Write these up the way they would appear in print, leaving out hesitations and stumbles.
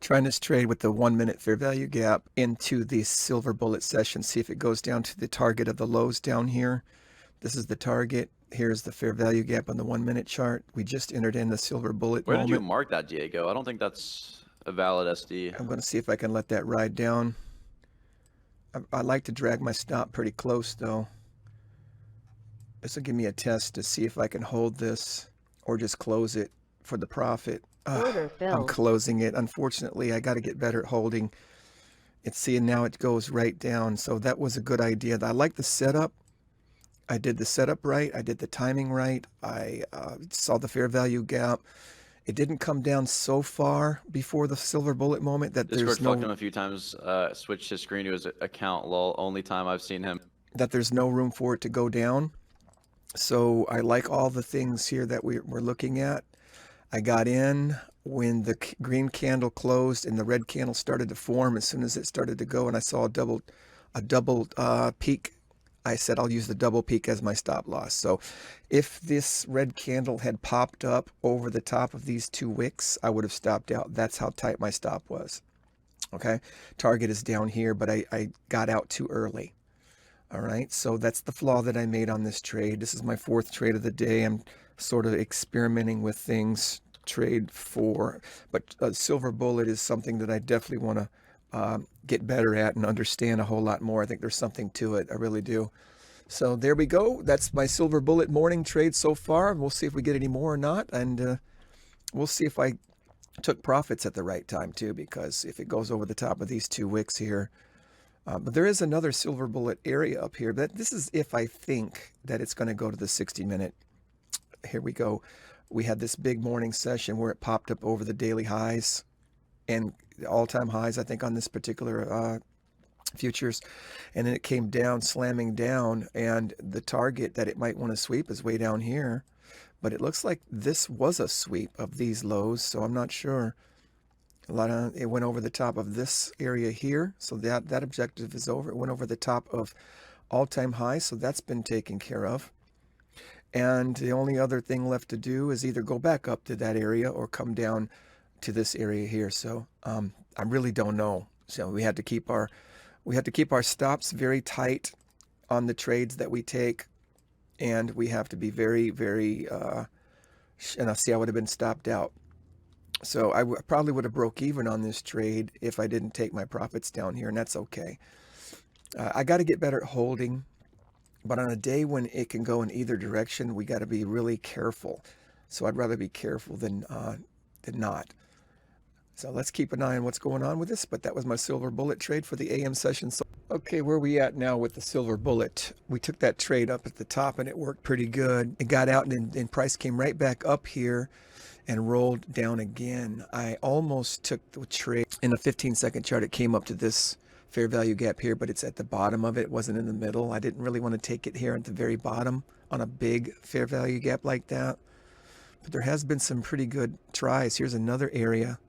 Trying this trade with the 1 minute fair value gap into the silver bullet session. See if it goes down to the target of the lows down here. This is the target. Here's the fair value gap on the 1 minute chart. We just entered in the silver bullet Where did you moment. mark that, Diego? I don't think that's a valid SD. I'm going to see if I can let that ride down. I like to drag my stop pretty close though. This will give me a test to see if I can hold this or just close it for the profit. Order I'm filled. closing it. Unfortunately, I got to get better at holding. It's seeing now it goes right down. So that was a good idea. I like the setup. I did the setup right. I did the timing right. I saw the fair value gap. It didn't come down so far before the silver bullet moment that Discord there's talked to him no a few times, switched his screen to his account, lol. Only time I've seen him. that there's no room for it to go down. So I like all the things here that we're looking at. I got in when the green candle closed and the red candle started to form. As soon as it started to go and I saw a double peak, I said I'll use the double peak as my stop loss. So if this red candle had popped up over the top of these two wicks, I would have stopped out. That's how tight my stop was. Okay, target is down here, but I got out too early. All right, so that's the flaw that I made on this trade. This is my fourth trade of the day. I'm sort of experimenting with things. Trade 4, but silver bullet is something that I definitely want to get better at and understand a whole lot more. I think there's something to it. I really do. So there we go. That's my silver bullet morning trade so far. We'll see if we get any more or not, and we'll see if I took profits at the right time too, because if it goes over the top of these two wicks here. But there is another silver bullet area up here. But this is if I think that it's going to go to the 60-minute. Here we go. We had this big morning session where it popped up over the daily highs and all-time highs, I think, on this particular futures. And then it came down, slamming down. And the target that it might want to sweep is way down here. But it looks like this was a sweep of these lows, so I'm not sure. It went over the top of this area here, so that objective is over. It went over the top of all-time highs, so that's been taken care of. And the only other thing left to do is either go back up to that area or come down to this area here. So I really don't know. So we have to keep our stops very tight on the trades that we take, and we have to be very, very. And I see I would have been stopped out. So I probably would have broke even on this trade if I didn't take my profits down here, and that's okay. I got to get better at holding, but on a day when it can go in either direction, we got to be really careful. So I'd rather be careful than not. So let's keep an eye on what's going on with this, but that was my silver bullet trade for the AM session. So, okay, where are we at now with the silver bullet? We took that trade up at the top and it worked pretty good. It got out and price came right back up here and rolled down again. I almost took the trade in a 15-second chart. It came up to this fair value gap here, but it's at the bottom of it. It wasn't in the middle. I didn't really want to take it here at the very bottom on a big fair value gap like that. But there has been some pretty good tries. Here's another area,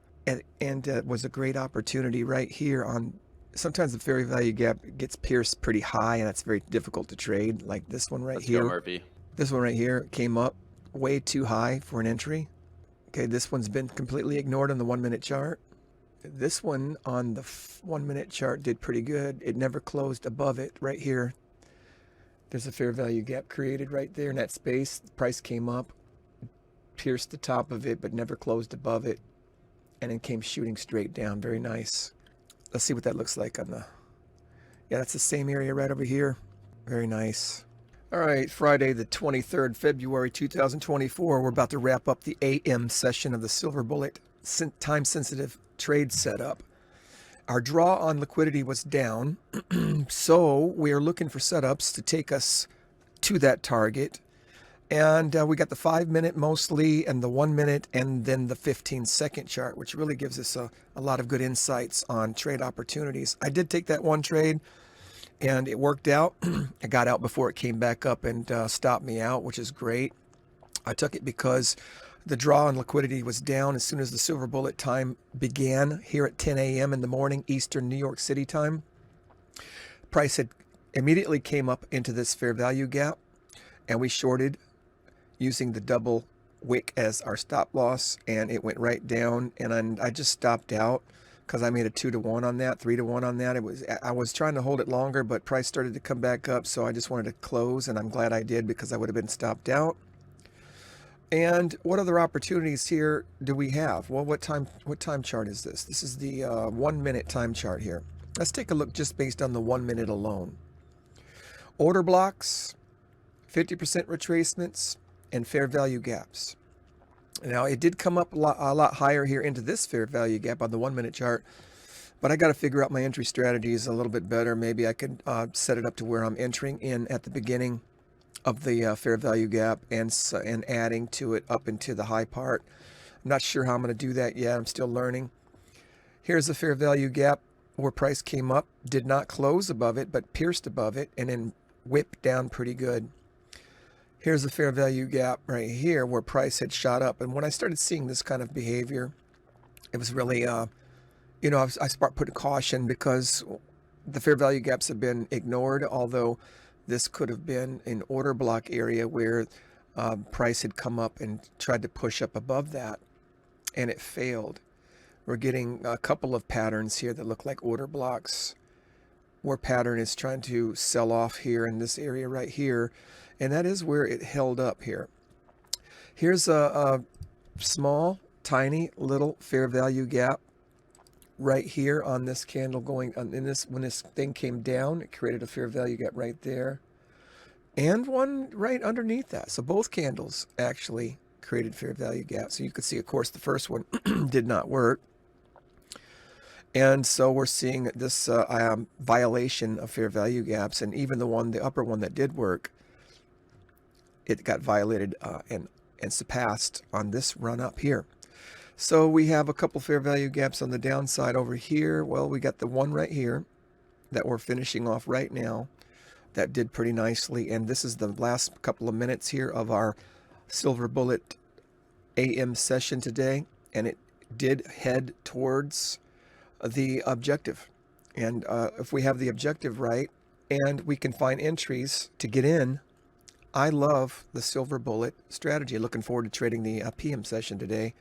and was a great opportunity right here on. Sometimes the fair value gap gets pierced pretty high, and that's very difficult to trade. Like this one right here. Murphy. This one right here came up way too high for an entry. Okay, this one's been completely ignored on the 1 minute chart. This one on the 1 minute chart did pretty good. It never closed above it right here. There's a fair value gap created right there in that space. The price came up, pierced the top of it, but never closed above it, and then came shooting straight down. Very nice. Let's see what that looks like on the. Yeah, that's the same area right over here. Very nice. All right, Friday the 23rd, February 2024. We're about to wrap up the AM session of the Silver Bullet time-sensitive trade setup. Our draw on liquidity was down, so we are looking for setups to take us to that target. And we got the 5 minute mostly, and the 1 minute, and then the 15-second chart, which really gives us a lot of good insights on trade opportunities. I did take that one trade, and it worked out. I got out before it came back up and stopped me out, which is great. I took it because the draw on liquidity was down as soon as the silver bullet time began here at 10 a.m. in the morning, Eastern New York City time. Price had immediately came up into this fair value gap, and we shorted using the double wick as our stop loss, and it went right down, and I just stopped out. because I made a 2-to-1 on that, 3-to-1 on that. I was trying to hold it longer, but price started to come back up, so I just wanted to close, and I'm glad I did because I would have been stopped out. And what other opportunities here do we have? Well, what time chart is this? This is the 1 minute time chart here. Let's take a look just based on the 1 minute alone. Order blocks, 50% retracements, and fair value gaps. Now, it did come up a lot higher here into this fair value gap on the 1 minute chart, but I got to figure out my entry strategies a little bit better. Maybe I could set it up to where I'm entering in at the beginning of the fair value gap and adding to it up into the high part. I'm not sure how I'm going to do that yet. I'm still learning. Here's the fair value gap where price came up, did not close above it, but pierced above it and then whipped down pretty good. Here's the fair value gap right here where price had shot up. And when I started seeing this kind of behavior, it was really, I start putting caution because the fair value gaps have been ignored, although this could have been an order block area where price had come up and tried to push up above that, and it failed. We're getting a couple of patterns here that look like order blocks, where pattern is trying to sell off here in this area right here, and that is where it held up here. Here's a small, tiny, little fair value gap right here on this candle going on in this. When this thing came down, it created a fair value gap right there and one right underneath that. So both candles actually created fair value gaps. So you could see, of course, the first one did not work, and so we're seeing this violation of fair value gaps. And even the upper one that did work, it got violated and surpassed on this run up here. So we have a couple fair value gaps on the downside over here. Well, we got the one right here that we're finishing off right now that did pretty nicely. And this is the last couple of minutes here of our Silver Bullet AM session today. And it did head towards the objective. And if we have the objective right and we can find entries to get in, I love the Silver Bullet strategy. Looking forward to trading the PM session today.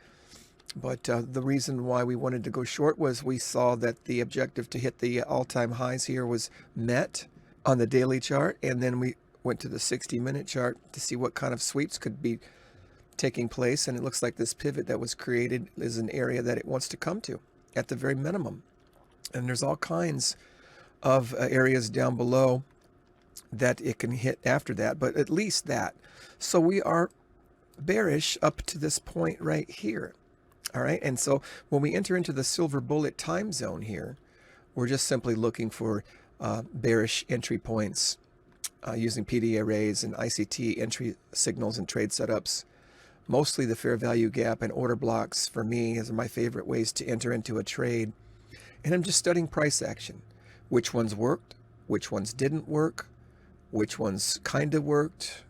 But the reason why we wanted to go short was we saw that the objective to hit the all-time highs here was met on the daily chart, and then we went to the 60-minute chart to see what kind of sweeps could be taking place, and it looks like this pivot that was created is an area that it wants to come to at the very minimum. And there's all kinds of areas down below that it can hit after that, but at least that. So we are bearish up to this point right here. All right, and so when we enter into the Silver Bullet time zone here, we're just simply looking for bearish entry points using PD arrays and ICT entry signals and trade setups. Mostly the fair value gap and order blocks for me is my favorite ways to enter into a trade. And I'm just studying price action. Which ones worked, which ones didn't work, which ones kind of worked,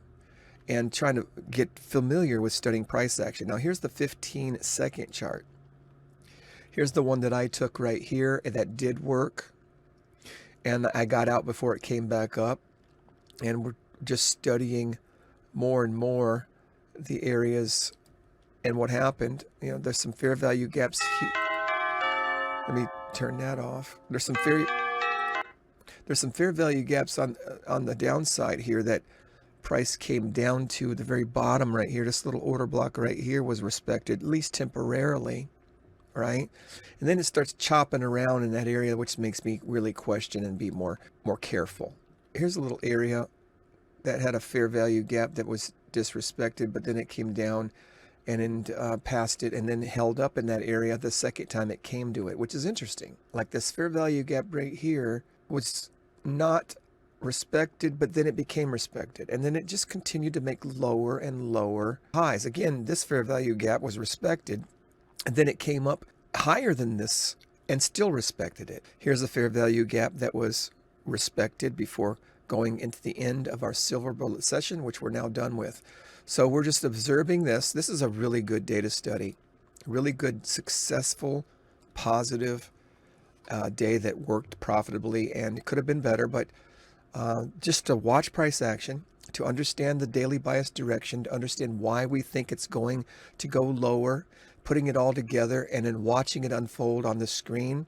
and trying to get familiar with studying price action. Now here's the 15-second chart. Here's the one that I took right here that did work, and I got out before it came back up. And we're just studying more and more the areas and what happened. There's some fair value gaps here. Let me turn that off. There's some fair value gaps on the downside here that price came down to the very bottom right here. This little order block right here was respected, at least temporarily, right? And then it starts chopping around in that area, which makes me really question and be more careful. Here's a little area that had a fair value gap that was disrespected, but then it came down and then passed it and then held up in that area the second time it came to it, which is interesting. Like this fair value gap right here was not respected, but then it became respected, and then it just continued to make lower and lower highs. Again, this fair value gap was respected, and then it came up higher than this and still respected it. Here's a fair value gap that was respected before going into the end of our Silver Bullet session, which we're now done with. So we're just observing this. This is a really good data study, really good, successful, positive day that worked profitably, and it could have been better, but just to watch price action, to understand the daily bias direction, to understand why we think it's going to go lower, putting it all together and then watching it unfold on the screen,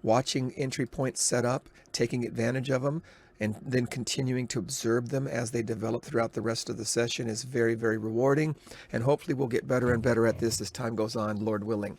watching entry points set up, taking advantage of them, and then continuing to observe them as they develop throughout the rest of the session is very, very rewarding. And hopefully we'll get better and better at this as time goes on, Lord willing.